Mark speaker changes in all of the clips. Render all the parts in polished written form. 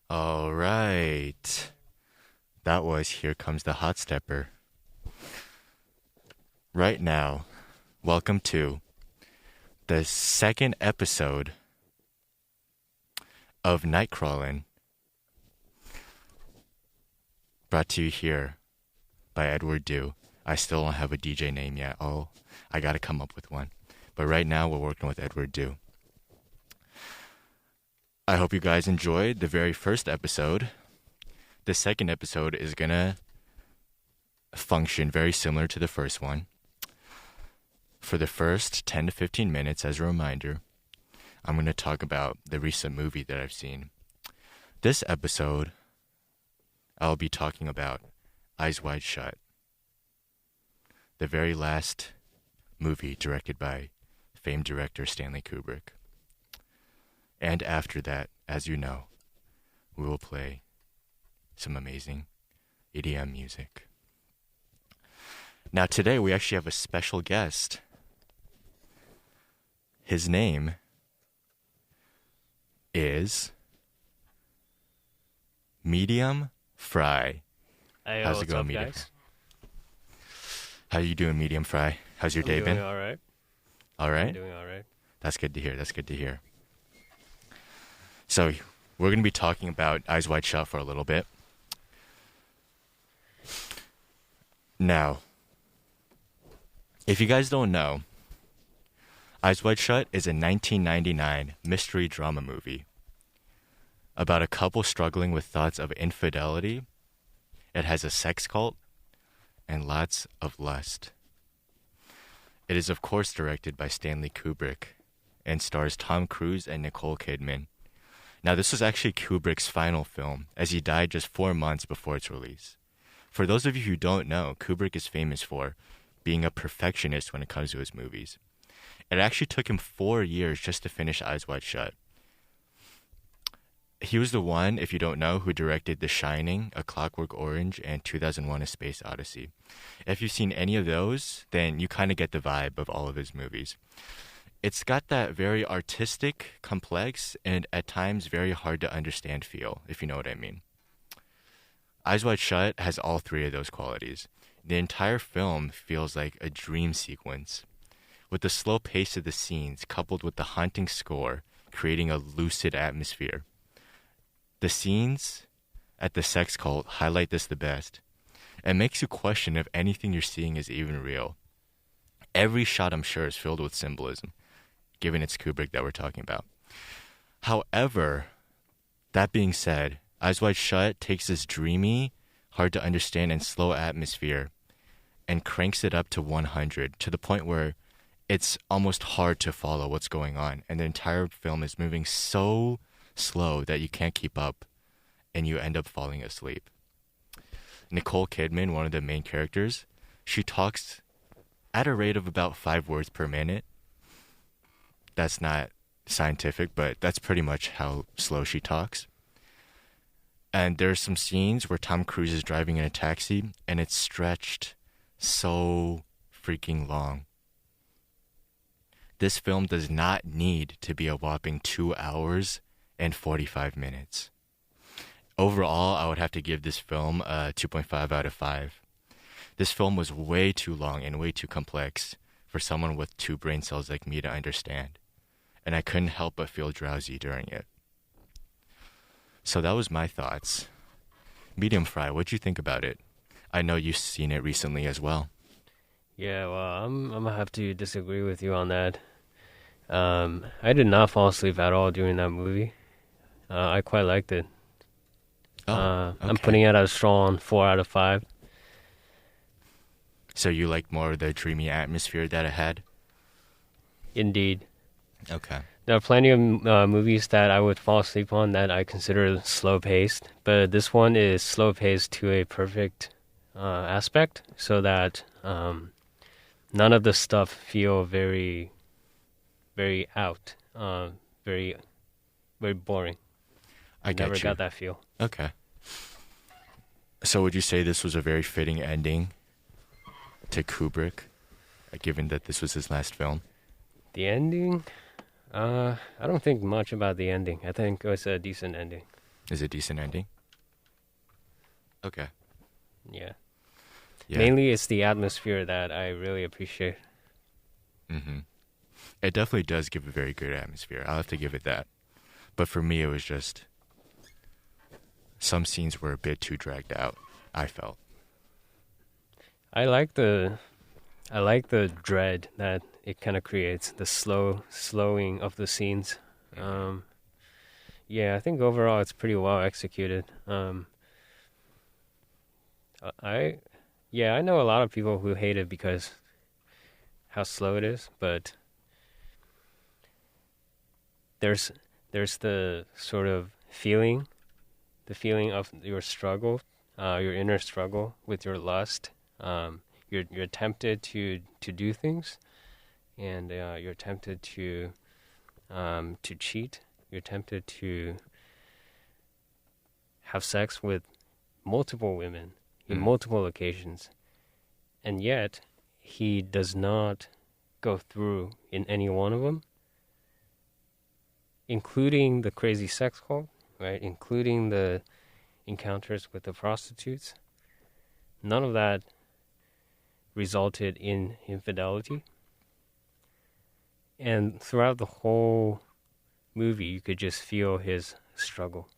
Speaker 1: All right. That was Here Comes the Hot Stepper. Right now, welcome to the second episode of NightCrawlin, brought to you here by Edward Dew. I still don't have a DJ name yet. Oh, I gotta come up with one. But right now, we're working with Edward Dew. I hope you guys enjoyed the very first episode. The second episode is gonna function very similar to the first one. For the first 10 to 15 minutes, as a reminder, I'm gonna talk about the recent movie that I've seen. This episode, I'll be talking about Eyes Wide Shut, the very last movie directed by famed director Stanley Kubrick. And after that, as you know, we will play some amazing EDM music. Now today we actually have a special guest. His name is Medium Fry.
Speaker 2: Hey,
Speaker 1: How's it
Speaker 2: what's
Speaker 1: going,
Speaker 2: up,
Speaker 1: Medium?
Speaker 2: guys?
Speaker 1: How you doing, Medium Fry? How's your day been?
Speaker 2: Doing all right.
Speaker 1: All right?
Speaker 2: I'm doing all right.
Speaker 1: That's good to hear. That's good to hear. So, we're going to be talking about Eyes Wide Shut for a little bit. Now, if you guys don't know, Eyes Wide Shut is a 1999 mystery drama movie about a couple struggling with thoughts of infidelity. It has a sex cult and lots of lust. It is, of course, directed by Stanley Kubrick and stars Tom Cruise and Nicole Kidman. Now, this was actually Kubrick's final film, as he died just 4 months before its release. For those of you who don't know, Kubrick is famous for being a perfectionist when it comes to his movies. It actually took him 4 years just to finish Eyes Wide Shut. He was the one, if you don't know, who directed The Shining, A Clockwork Orange, and 2001: A Space Odyssey. If you've seen any of those, then you kind of get the vibe of all of his movies. It's got that very artistic, complex, and at times very hard to understand feel, if you know what I mean. Eyes Wide Shut has all three of those qualities. The entire film feels like a dream sequence, with the slow pace of the scenes coupled with the haunting score, creating a lucid atmosphere. The scenes at the sex cult highlight this the best. It makes you question if anything you're seeing is even real. Every shot, I'm sure, is filled with symbolism, given it's Kubrick that we're talking about. However, that being said, Eyes Wide Shut takes this dreamy, hard to understand, and slow atmosphere and cranks it up to 100, to the point where it's almost hard to follow what's going on. And the entire film is moving so slow that you can't keep up and you end up falling asleep. Nicole Kidman, one of the main characters, she talks at a rate of about 5 words per minute. That's not scientific, but that's pretty much how slow she talks. And there's some scenes where Tom Cruise is driving in a taxi, and it's stretched so freaking long. This film does not need to be a whopping 2 hours and 45 minutes. Overall, I would have to give this film a 2.5 out of 5. This film was way too long and way too complex for someone with 2 brain cells like me to understand. And I couldn't help but feel drowsy during it. So that was my thoughts. Medium Fry, what'd you think about it? I know you've seen it recently as well.
Speaker 2: Yeah, well, I'm gonna have to disagree with you on that. I did not fall asleep at all during that movie. I quite liked it.
Speaker 1: Okay.
Speaker 2: I'm putting it at a strong 4 out of 5.
Speaker 1: So you like more of the dreamy atmosphere that it had?
Speaker 2: Indeed.
Speaker 1: Okay.
Speaker 2: There are plenty of movies that I would fall asleep on that I consider slow-paced, but this one is slow-paced to a perfect aspect, so that none of the stuff feel very, very out, very, very boring.
Speaker 1: I get
Speaker 2: Never
Speaker 1: you.
Speaker 2: got that feel.
Speaker 1: Okay. So would you say this was a very fitting ending to Kubrick, given that this was his last film?
Speaker 2: The ending? I don't think much about the ending. I think it was a decent ending.
Speaker 1: Is a decent ending? Okay.
Speaker 2: Yeah.
Speaker 1: Yeah.
Speaker 2: Mainly, it's the atmosphere that I really appreciate.
Speaker 1: Mm-hmm. It definitely does give a very good atmosphere. I'll have to give it that. But for me, it was just some scenes were a bit too dragged out, I felt.
Speaker 2: I like the dread that it kind of creates, the slowing of the scenes. Yeah, I think overall it's pretty well executed. I I know a lot of people who hate it because how slow it is, but there's the sort of feeling, the feeling of your struggle, your inner struggle with your lust. You're tempted to do things, and you're tempted to cheat. You're tempted to have sex with multiple women in multiple occasions, and yet he does not go through in any one of them, including the crazy sex cult, right? Including the encounters with the prostitutes. None of that resulted in infidelity. And throughout the whole movie, you could just feel his struggle.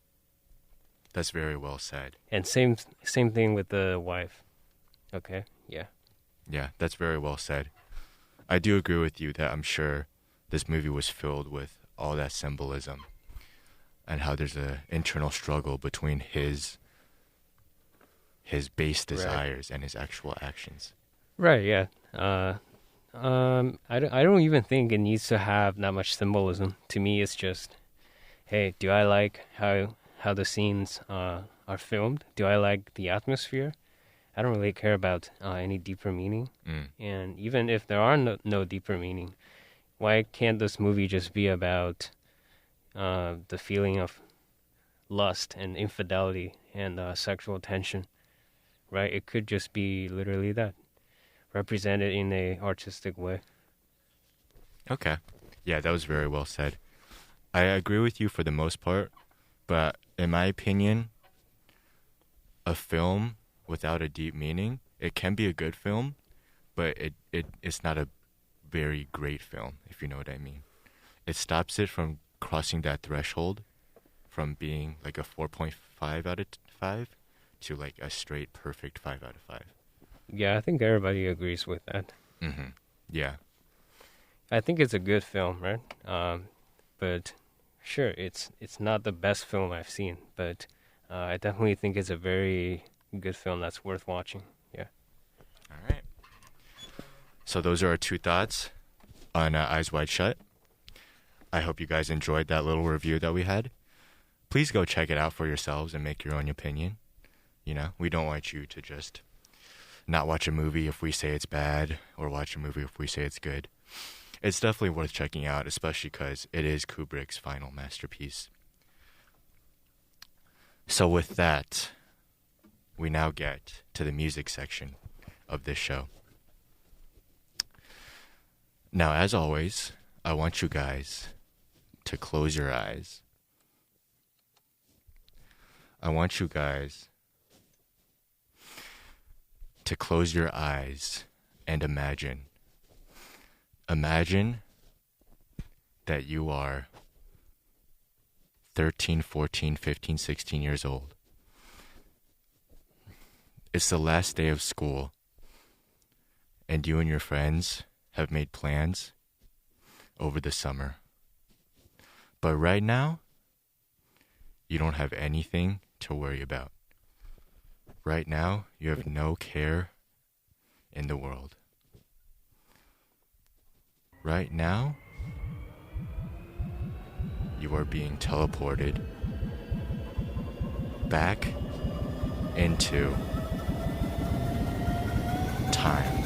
Speaker 1: That's very well said.
Speaker 2: And same thing with the wife. Okay, yeah.
Speaker 1: Yeah, that's very well said. I do agree with you that I'm sure this movie was filled with all that symbolism and how there's an internal struggle between his base desires and his actual actions.
Speaker 2: Right, yeah. I don't even think it needs to have that much symbolism. To me, it's just, hey, do I like how the scenes are filmed? Do I like the atmosphere? I don't really care about any deeper meaning. And even if there are no deeper meaning, why can't this movie just be about the feeling of lust and infidelity and sexual tension, right? It could just be literally that, represented in a artistic way.
Speaker 1: Okay. Yeah, that was very well said. I agree with you for the most part, but in my opinion, a film without a deep meaning, it can be a good film, but it's not a very great film, if you know what I mean. It stops it from crossing that threshold from being like a 4.5 out of 5 to like a straight perfect 5 out of 5.
Speaker 2: Yeah, I think everybody agrees with that.
Speaker 1: Mm-hmm. Yeah.
Speaker 2: I think it's a good film, right? But sure, it's not the best film I've seen, but I definitely think it's a very good film that's worth watching. Yeah.
Speaker 1: All right. So those are our two thoughts on Eyes Wide Shut. I hope you guys enjoyed that little review that we had. Please go check it out for yourselves and make your own opinion. You know, we don't want you to just not watch a movie if we say it's bad or watch a movie if we say it's good. It's definitely worth checking out, especially because it is Kubrick's final masterpiece. So with that, we now get to the music section of this show. Now, as always, I want you guys to close your eyes. I want you guys to close your eyes and imagine. Imagine that you are 13, 14, 15, 16 years old. It's the last day of school, and you and your friends have made plans over the summer. But right now, you don't have anything to worry about. Right now, you have no care in the world. Right now, you are being teleported back into time.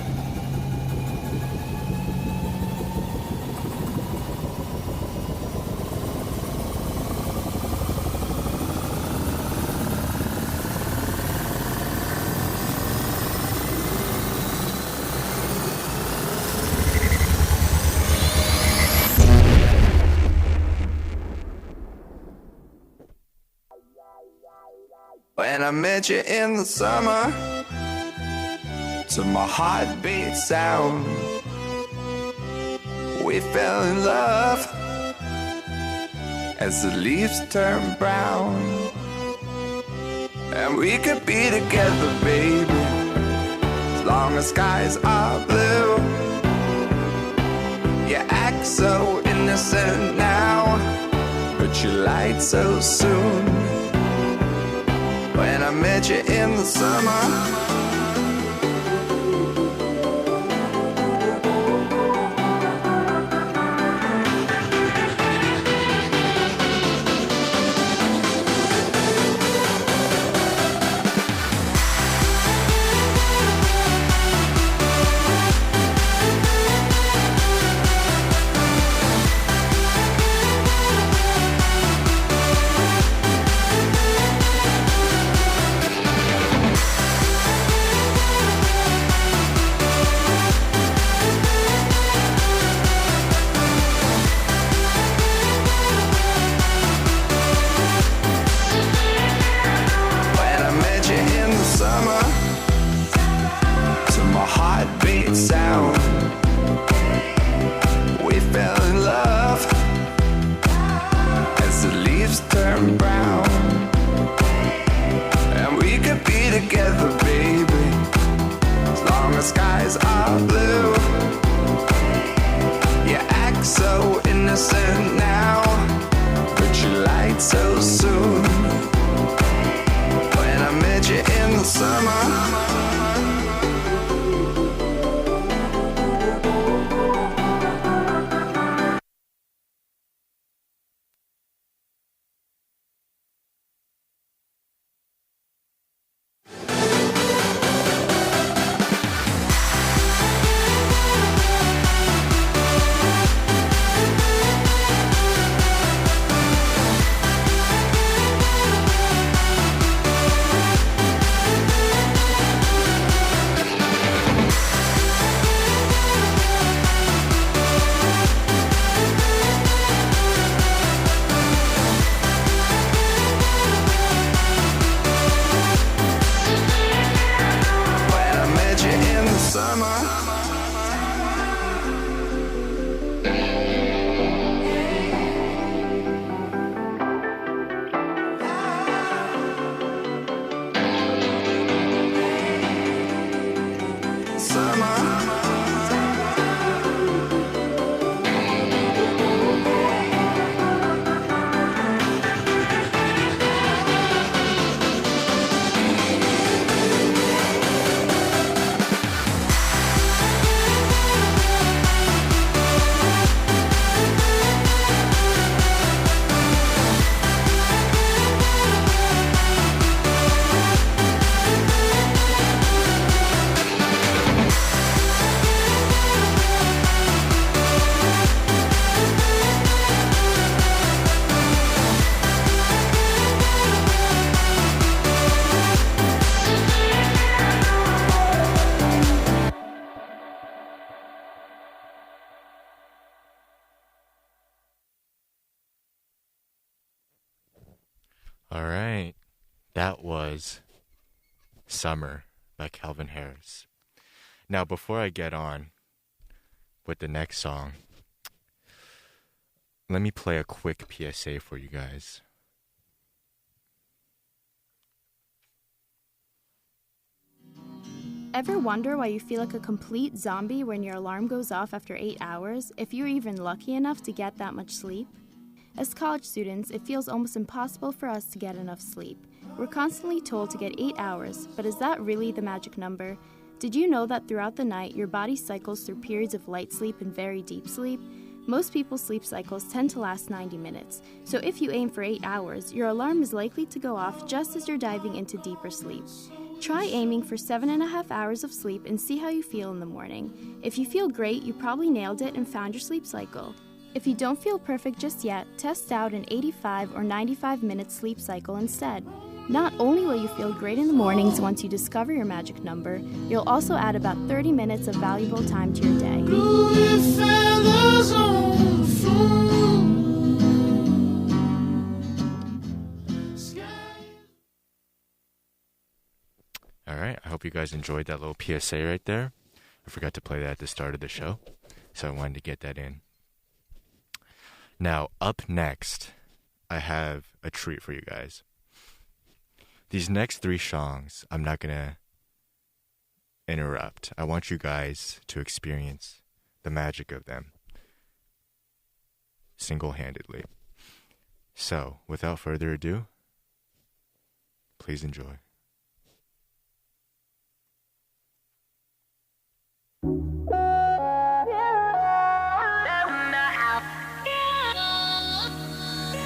Speaker 3: When I met you in the summer, to my heartbeat sound, we fell in love as the leaves turn brown. And we could be together, baby, as long as skies are blue. You act so innocent now, but you lied so soon. When I met you in the summer, sound, we fell in love as the leaves turn brown. And we could be together, baby, as long as skies are blue. You act so innocent now, but you lied so soon. When I met you in the summer,
Speaker 1: All right, that was Summer by Calvin Harris. Now, before I get on with the next song, let me play a quick PSA for you guys.
Speaker 4: Ever wonder why you feel like a complete zombie when your alarm goes off after 8 hours, if you're even lucky enough to get that much sleep? As college students, it feels almost impossible for us to get enough sleep. We're constantly told to get 8 hours, but is that really the magic number? Did you know that throughout the night, your body cycles through periods of light sleep and very deep sleep? Most people's sleep cycles tend to last 90 minutes, so if you aim for 8 hours, your alarm is likely to go off just as you're diving into deeper sleep. Try aiming for 7.5 hours of sleep and see how you feel in the morning. If you feel great, you probably nailed it and found your sleep cycle. If you don't feel perfect just yet, test out an 85 or 95-minute sleep cycle instead. Not only will you feel great in the mornings once you discover your magic number, you'll also add about 30 minutes of valuable time to your day.
Speaker 5: Blue feathers on the floor.
Speaker 1: All right, I hope you guys enjoyed that little PSA right there. I forgot to play that at the start of the show, so I wanted to get that in. Now, up next, I have a treat for you guys. These next 3 songs, I'm not going to interrupt. I want you guys to experience the magic of them single-handedly. So, without further ado, please enjoy.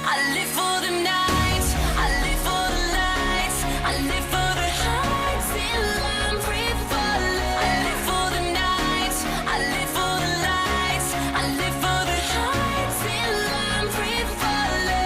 Speaker 6: I live for the nights, I live for the lights, I live for the heights till I'm free falling. I live for the nights, I live for the lights, I live for the heights till I'm free falling.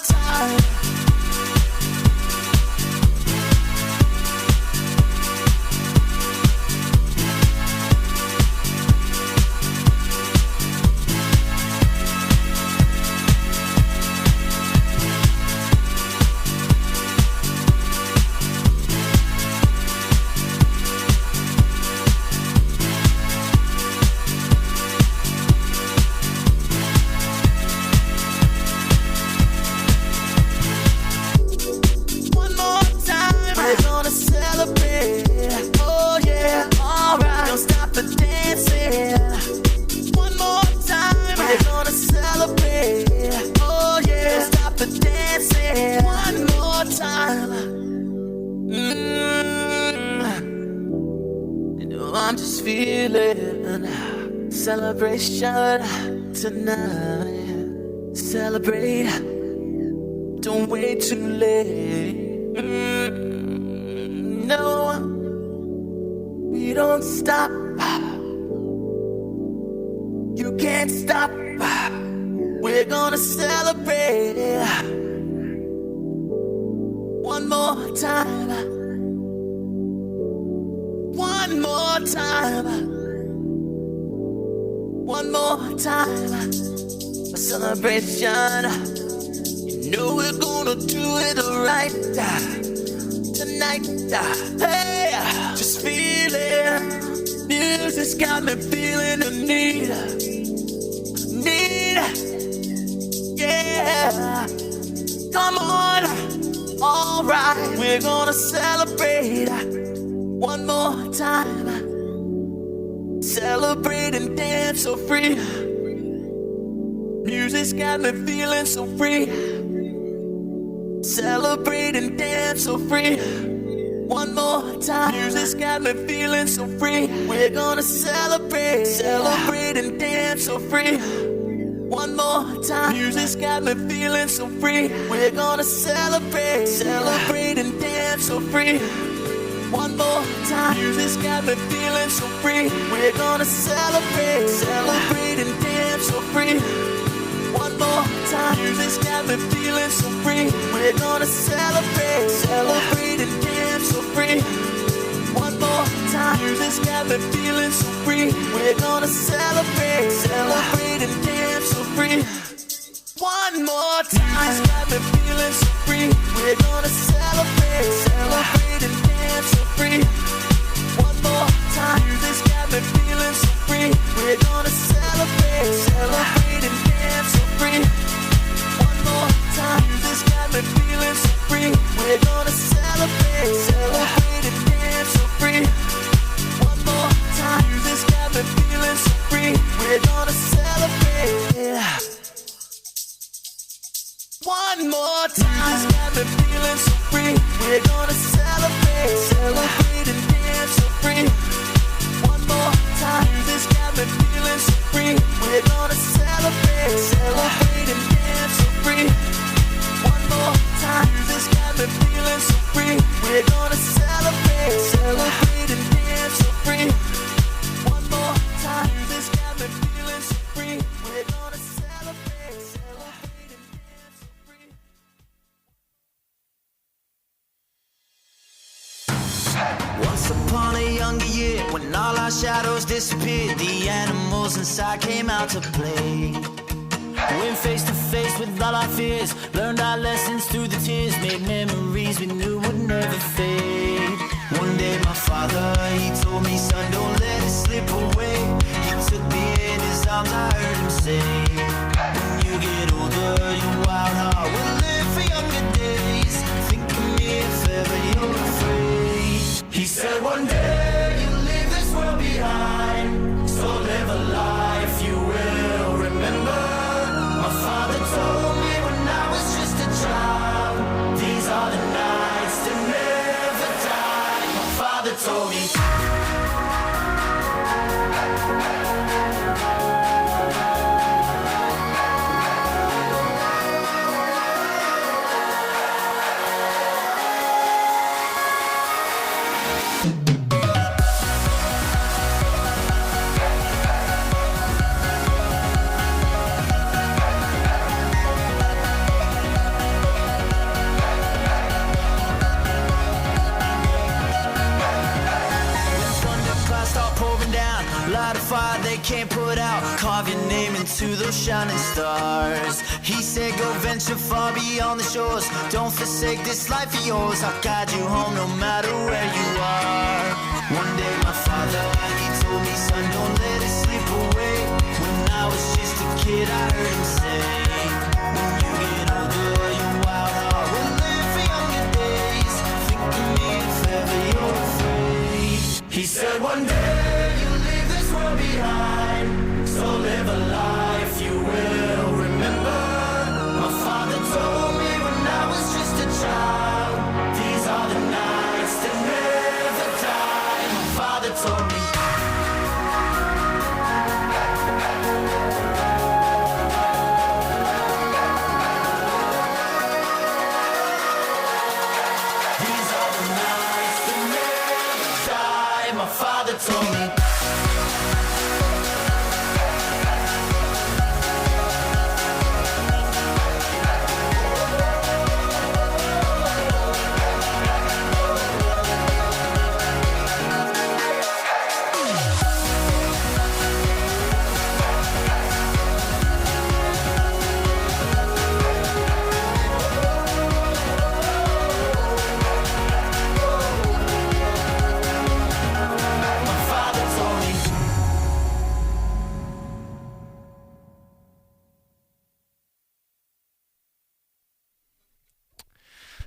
Speaker 3: time. I'm just feeling celebration tonight. Celebrate, don't wait too late. No, we don't stop. You can't stop. We're gonna celebrate one more time. One more time. One more time. A celebration. You know we're gonna do it right tonight. Hey, just feeling. Music's got me feeling the need. Yeah. Come on. Alright, we're gonna celebrate one more time. Celebrate and dance so free. Music's got me feeling so free. Celebrate and dance so free. One more time. Music's got me feeling so free. We're gonna celebrate. Celebrate and dance so free. One more time. Music's got me feeling so free. We're gonna celebrate. Celebrate and dance so free. One more time. Music's got me feeling so free. We're gonna celebrate. Celebrate and dance so free. One more time. Music's got me feeling so free. We're gonna celebrate. Celebrate and dance so free. One more time. Music's got me feeling so free. We're gonna celebrate. Celebrate and dance so free. One more time. Music's got me feeling so free. We're gonna celebrate. Celebrate and dance so free. One more time. Music's got me feeling so free. We're gonna celebrate. Celebrate and dance so free. One more time. Music's got me feeling so free. We're gonna celebrate. Celebrate and dance so free. One more time. Music's got me feeling so free. We're gonna celebrate. One more time. Music's got me feeling so free. We're gonna celebrate. Celebrate and dance so free. One more time. Music's got me feeling so free. We're gonna celebrate. Celebrate and dance so free. One more time. Music's got me feeling so free. We're gonna celebrate. Celebrate and dance so free. One more time. Music's got me feeling so free. We're gonna celebrate. Celebrate and dance so free.
Speaker 7: Once upon a younger year, when all our shadows disappeared, the animals inside came out to play. Went face to face with all our fears, learned our lessons through the tears, made memories we knew would never fade. One day my father, he told me, son, don't let it slip away. He took me in his arms, I heard him say, when you get older, your wild heart will live for younger days. Think of me if ever you're afraid. He said one day you'll leave this world behind, so live a life you will remember. My father told me when I was just a child, these are the nights that never die. My father told me. carve your name into those shining stars. He said go venture far beyond the shores. Don't forsake this life of yours. I'll guide you home no matter where you are. One day my father, he told me, son, don't let it slip away. When I was just a kid, I heard him say, when you get older, your wild heart will live for younger days. Think of me if ever you're afraid. He said one day you'll leave this world behind, so live a life you will remember. My father told me when I was just a child, these are the nights that never die. My father told me. These are the nights that never die. My father told me.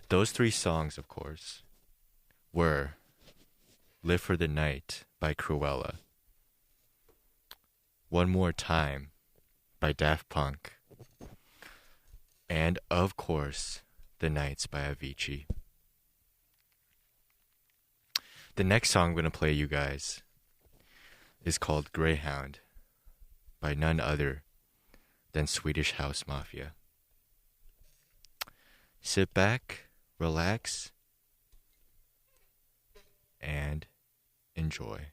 Speaker 1: Those three songs, of course, were Live for the Night by Cruella, One More Time by Daft Punk, and, of course, The Nights by Avicii. The next song I'm going to play you guys is called Greyhound by none other than Swedish House Mafia. Sit back, relax, and enjoy.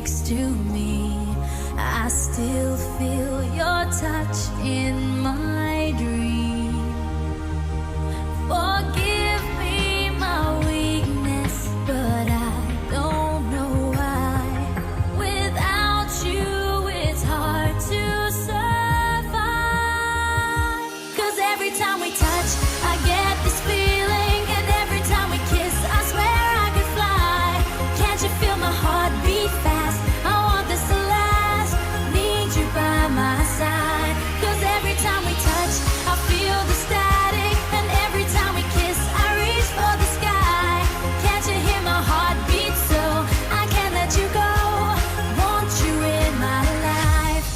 Speaker 6: next to me. I still feel your touch in my dream. Forgive me my weakness, but I don't know why. Without you, it's hard to survive. 'Cause every time we touch, I get this feeling, and every time we kiss, I swear I could fly. Can't you feel my heart beat fast? I want this to last. Need you by my side. 'Cause every time we touch, I feel the static, and every time we kiss, I reach for the sky. Can't you hear my heart beat? So I can't let you go. Want you in my life.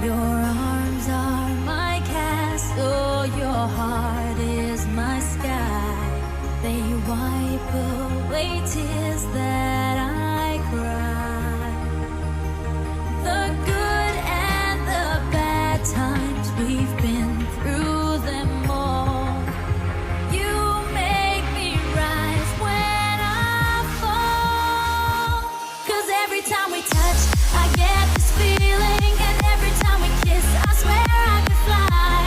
Speaker 6: Your arms are my castle, your heart is my sky. They wipe away tears that I cry. The good and the bad times, we've been through them all. You make me rise when I fall. 'Cause every time we touch, I get this feeling, and every time we kiss, I swear I could fly.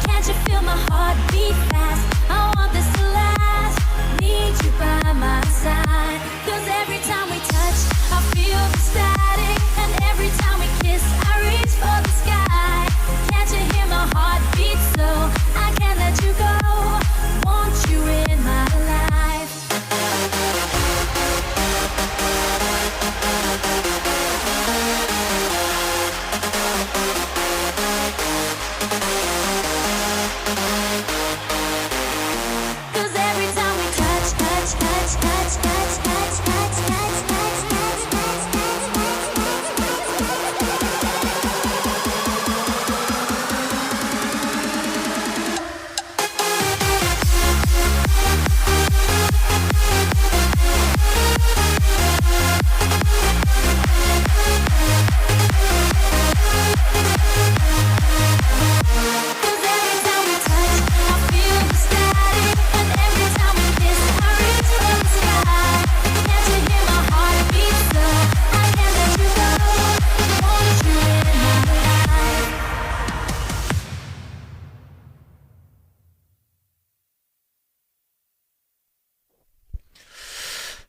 Speaker 6: Can't you feel my heart beat fast? I want this to last. Need you by my side. 'Cause every time we touch, I feel the static, and every time we kiss, I reach for the sky. Can't you hear my heart beat? So I can't let you go. Want you in my life.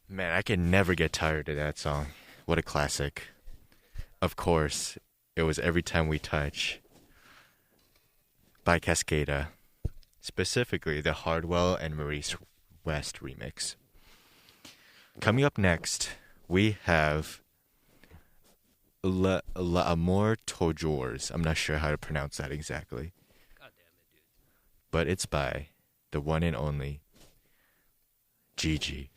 Speaker 1: Man, I can never get tired of that song. What a classic. Of course, it was Every Time We Touch by Cascada, specifically the Hardwell and Maurice West remix. Coming up next, we have L'Amour Toujours. I'm not sure how to pronounce that exactly.
Speaker 2: God damn it, dude.
Speaker 1: But it's by the one and only Gigi.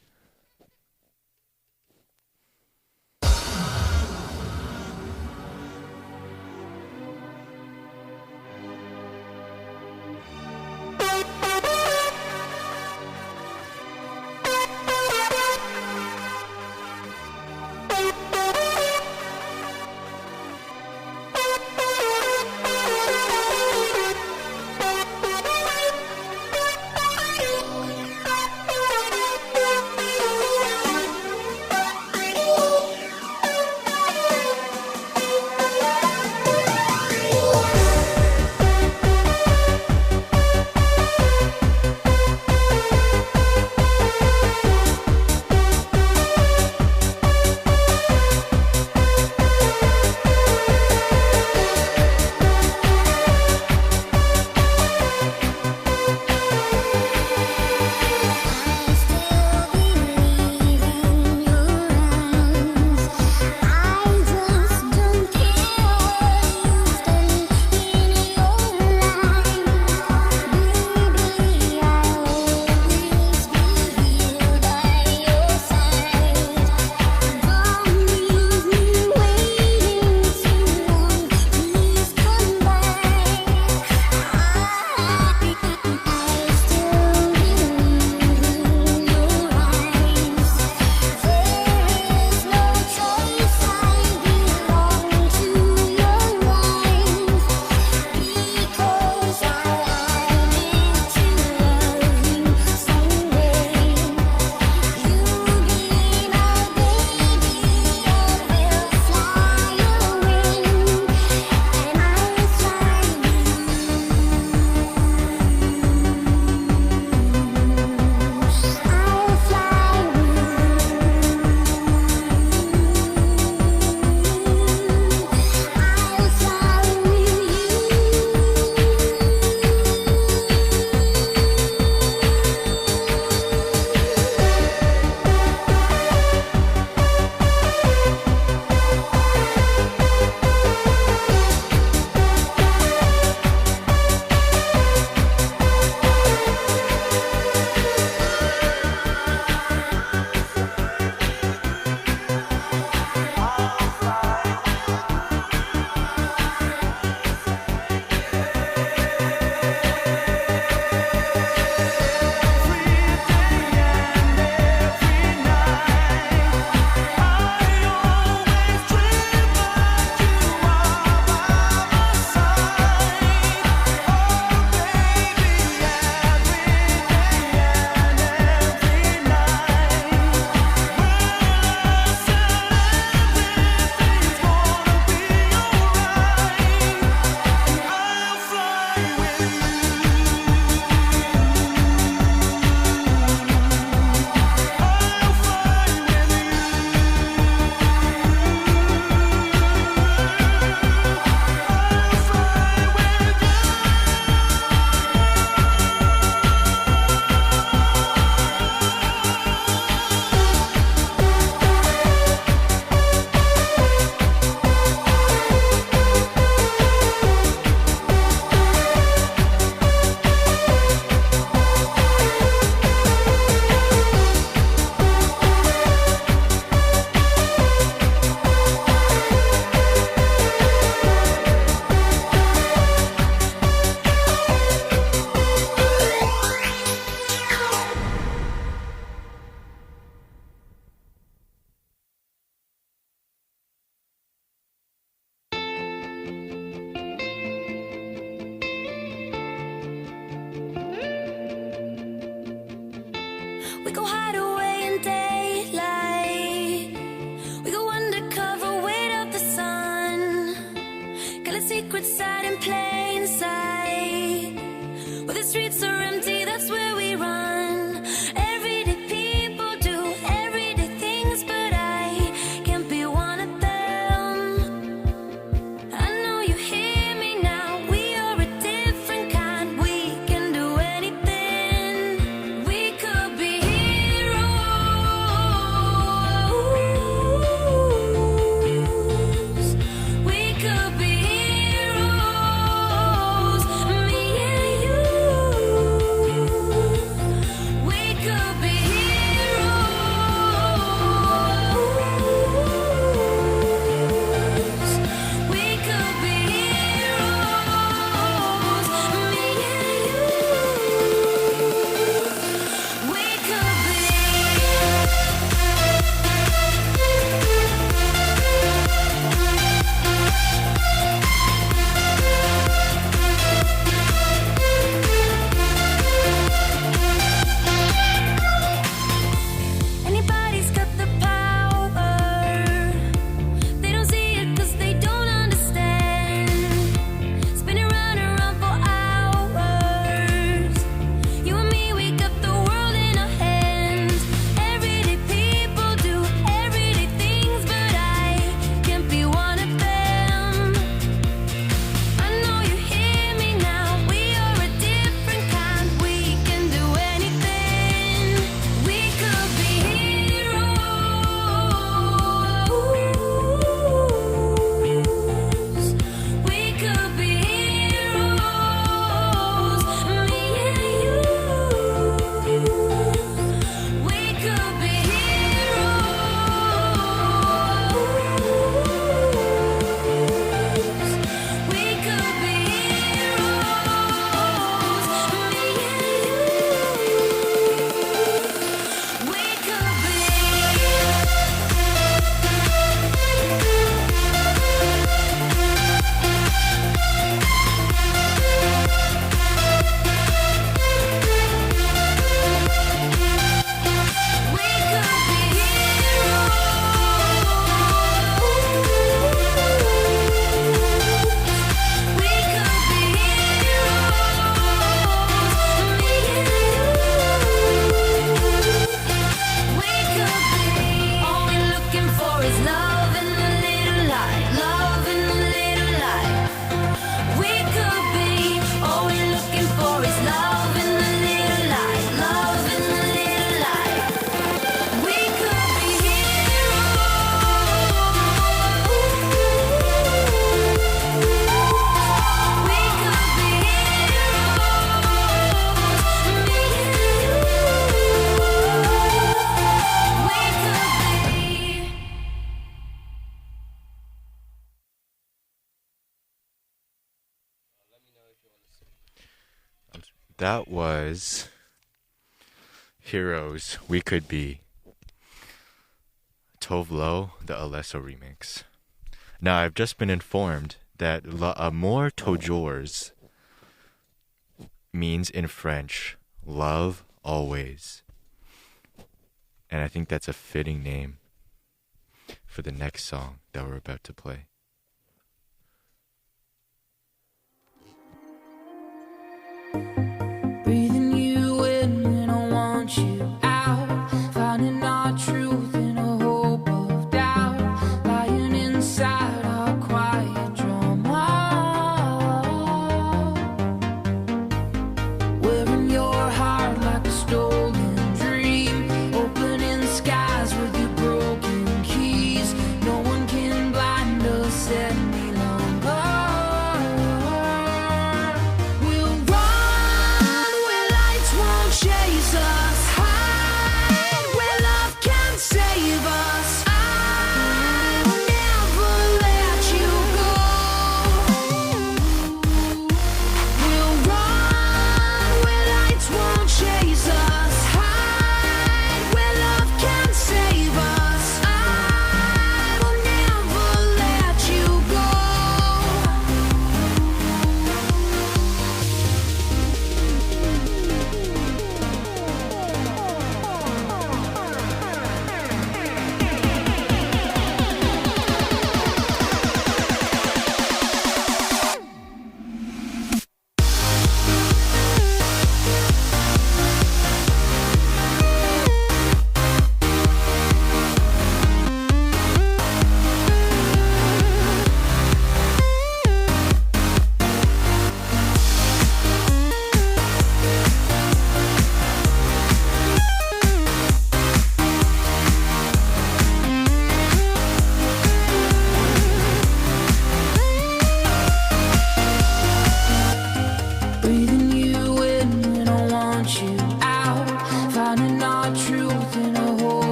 Speaker 6: a secret side in plain sight. Where the streets are empty, that's where we run. Everyday people do everyday things, but I can't be one of them. I know you hear me now, we are a different kind. We can do anything. We could be heroes. We could be heroes. Me and you. We could be heroes. We could be heroes. Me and you. We could be. Anybody's got the power. They don't see it 'cause they don't understand. Spinning round and round for hours. You and me, we got the world in our hands. Everyday people do everyday things, but I can't be one of them. I know you hear me now, we are a different kind. We can do anything. We could be heroes. We could be heroes. Me and you. We could be heroes. We could be heroes. Me and you. We could be. We could be heroes. We could be heroes. Me and you. We could be. All we're looking for is love and a little light. Love and a little light. We could be. All we're looking for is love and a little light. Love and a little light. We could be heroes. We could be heroes. Me and you. We could be.
Speaker 1: That was Heroes We Could Be. Tove Lo, the Alesso remix. Now, I've just been informed that L'amour toujours means in French, love always. And I think that's a fitting name for the next song that we're about to play.
Speaker 8: Breathing you in when I want you out. Finding our truth in a hope of doubt. Lying inside our quiet drama. Wearing your heart like a stolen dream. Opening skies with your broken keys. No one can blind us.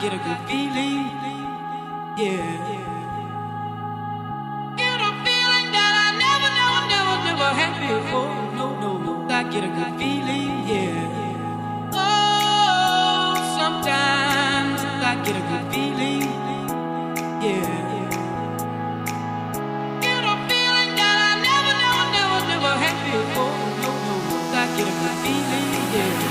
Speaker 8: get a good feeling. Yeah. Get a feeling that I never had before. No. I get a good feeling. Yeah. Oh, sometimes I get a good feeling. Yeah. Get a feeling that I never had before. No. I get a good feeling. Yeah.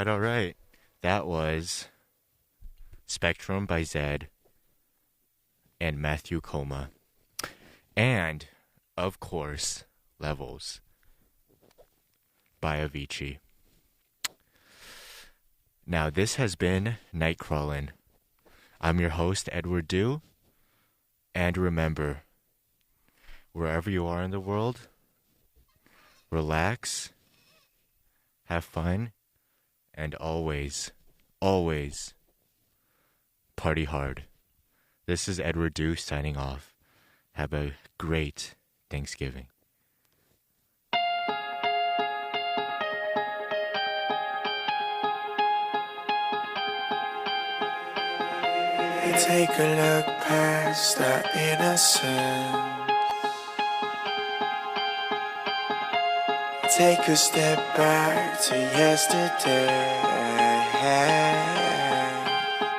Speaker 1: All right. That was Spectrum by Zed and Matthew Koma. And, of course, Levels by Avicii. Now, this has been NightCrawlin. I'm your host, Edward Dew. And remember, wherever you are in the world, relax, have fun, and always, always party hard. This is Edward Dew signing off. Have a great Thanksgiving.
Speaker 9: Take a look past our innocence. Take a step back to yesterday.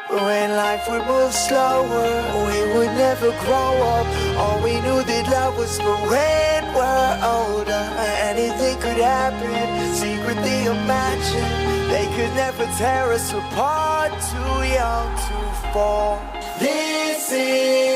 Speaker 9: When life would move slower, we would never grow up. All we knew that love was for when we're older. Anything could happen, secretly imagine. They could never tear us apart, too young to fall. This is